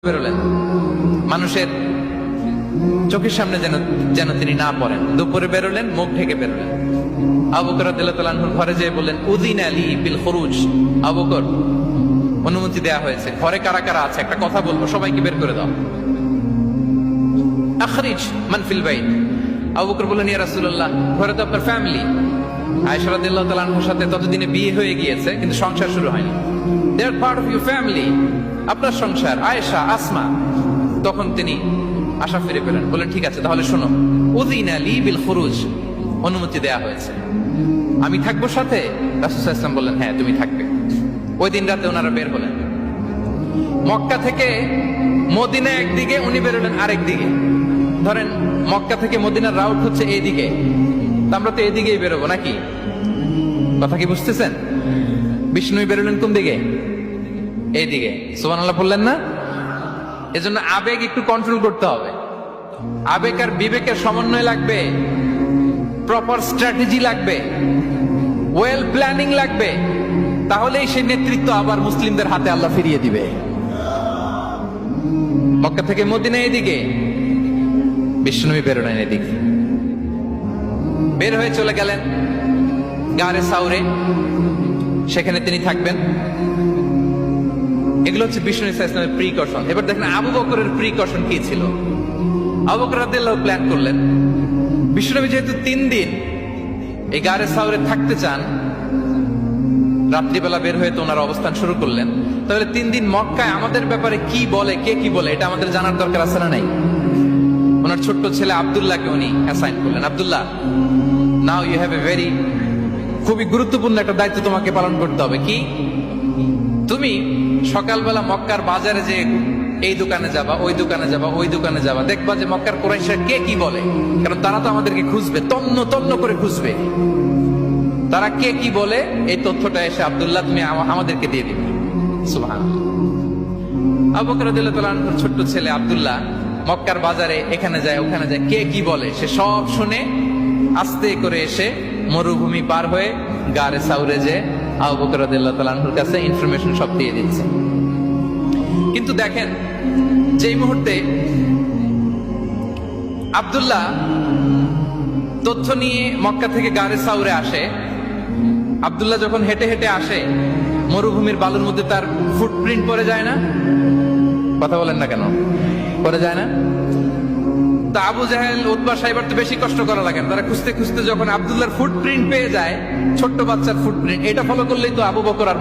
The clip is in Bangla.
বেরোলেন মানুষের চোখের সামনে যেন যেন তিনি না পড়েন। দুপুরে বেরোলেন, মুখ ঢেকে বেরোলেন। আবু বকর রাদিয়াল্লাহু তাআলা আনহুর ঘরে যেয়ে বললেন, উযিনা লি বিল খুরুজ। আবু বকর, অনুমতি দেয়া হয়েছে, ঘরে কারা কারা আছে একটা কথা বলবো, সবাইকে বের করে দাও। আখরিজ মান ফিল বাইত। আবু বকর বললেন, ইয়া রাসূলুল্লাহ, ঘরে তো আপনার ফ্যামিলি। আয়েশা রাদিয়াল্লাহু তাআলা আনহার সাথে ততদিনে বিয়ে হয়ে গিয়েছে, কিন্তু সংসার শুরু হয়নি। দে আর পার্ট অফ ইউর ফ্যামিলি, আপনার সংসার, আয়েশা, আসমা। তখন তিনি আশা ফিরে পেলেন, বললেন ঠিক আছে তাহলে শোনো, উযিনা লি বিল খুরুজ, অনুমতি দেয়া হয়েছে, আমি থাকবো সাথে। রাসূল সাল্লাল্লাহু আলাইহি ওয়াসাল্লাম বললেন, হ্যাঁ তুমি থাকবে। ওই দিন রাতে ওনারা বের হলেন মক্কা থেকে মদিনা একদিকে, উনি বেরোলেন আরেক দিকে। ধরেন মক্কা থেকে মদিনার রাউট হচ্ছে এইদিকে, আমরা তো এদিকেই বেরোবো নাকি? কথা কি বুঝতেছেন? বিষ্ণু বেরোলেন কোন দিকে? এইদিকে। সুবহানাল্লাহ বললেন না? এজন্য আবেগ একটু কন্ট্রোল করতে হবে। আবেগ আর বিবেকের সমন্বয় লাগবে, প্রপার স্ট্র্যাটেজি লাগবে, ওয়েল প্ল্যানিং লাগবে। তাহলেই সেই নেতৃত্ব আবার মুসলিমদের হাতে আল্লাহ ফিরিয়ে দিবে। মক্কা থেকে মদিনা এদিকে, বিষ্ণুনবী বেরোলেন এদিকে। বের হয়ে চলে গেলেন গারে সাউরে, সেখানে তিনি থাকবেন। এগুলো হচ্ছে বিষ্ণু ইসলামের প্রিকশন। এবার দেখেন আবু বকরের প্রিকশন কি ছিল। আবু বকর রাদিয়াল্লাহু প্ল্যান করলেন, বিষ্ণুনবী যেহেতু 3 দিন এই গারে সাউরে থাকতে চান, রাত্রিবেলা বের হয়ে তো ওনার অবস্থান শুরু করলেন, তাহলে 3 দিন মক্কায় আমাদের ব্যাপারে কি বলে, কে কি বলে, এটা আমাদের জানার দরকার আছে না নাই? ওনার ছোট্ট ছেলে আব্দুল্লাহকে উনি অ্যাসাইন করলেন। Abdullah, now you have a very, খুবই গুরুত্বপূর্ণ একটা দায়িত্ব তোমাকে পালন করতে হবে। কি? তুমি সকালবেলা মক্কার বাজারে যে এই দোকানে যাবা, ওই দোকানে যাবা, ওই দোকানে যাবা, দেখবা যে মক্কার কুরাইশরা কে কি বলে, কারণ তারা তো আমাদেরকে খুঁজবে, তন্ন তন্ন করে খুঁজবে। তারা কে কি বলে এই তথ্যটা এসে আব্দুল্লাহ তুমি আমাদেরকে দিয়ে দিবে। সুবহানাল্লাহ। আবু বকর রাদিয়াল্লাহু তাআলা আনহুর ছোট্ট ছেলে আব্দুল্লাহ মক্কার বাজারে এখানে যায় ওখানে যায়, কে কি বলে সে সব শুনে আস্তে করে এসে মরুভূমি পার হয়ে গারে সাউরে যে আবু বকর রাদিয়াল্লাহু তাআলা আনহুর কাছে ইনফরমেশন সব দিয়ে দিচ্ছে। কিন্তু দেখেন, যেই মুহূর্তে আব্দুল্লাহ তথ্য নিয়ে মক্কা থেকে গারে সাউরে আসে, আব্দুল্লাহ যখন হেঁটে হেঁটে আসে, মরুভূমির বালুর মধ্যে তার ফুটপ্রিন্ট পড়ে যায় না? কথা বলেন না কেন? পড়ে যায় না? তা আবু জাহেল, উতবা, সাইবার তো বেশি কষ্ট করা লাগে না। তারা খুঁজতে খুঁজতে যখন আব্দুল্লাহর ফুটপ্রিন্ট পেয়ে যায়, ছোট্ট বাচ্চার ফুটপ্রিন্ট, এটা ফলো করলেই তো আবু বকর আর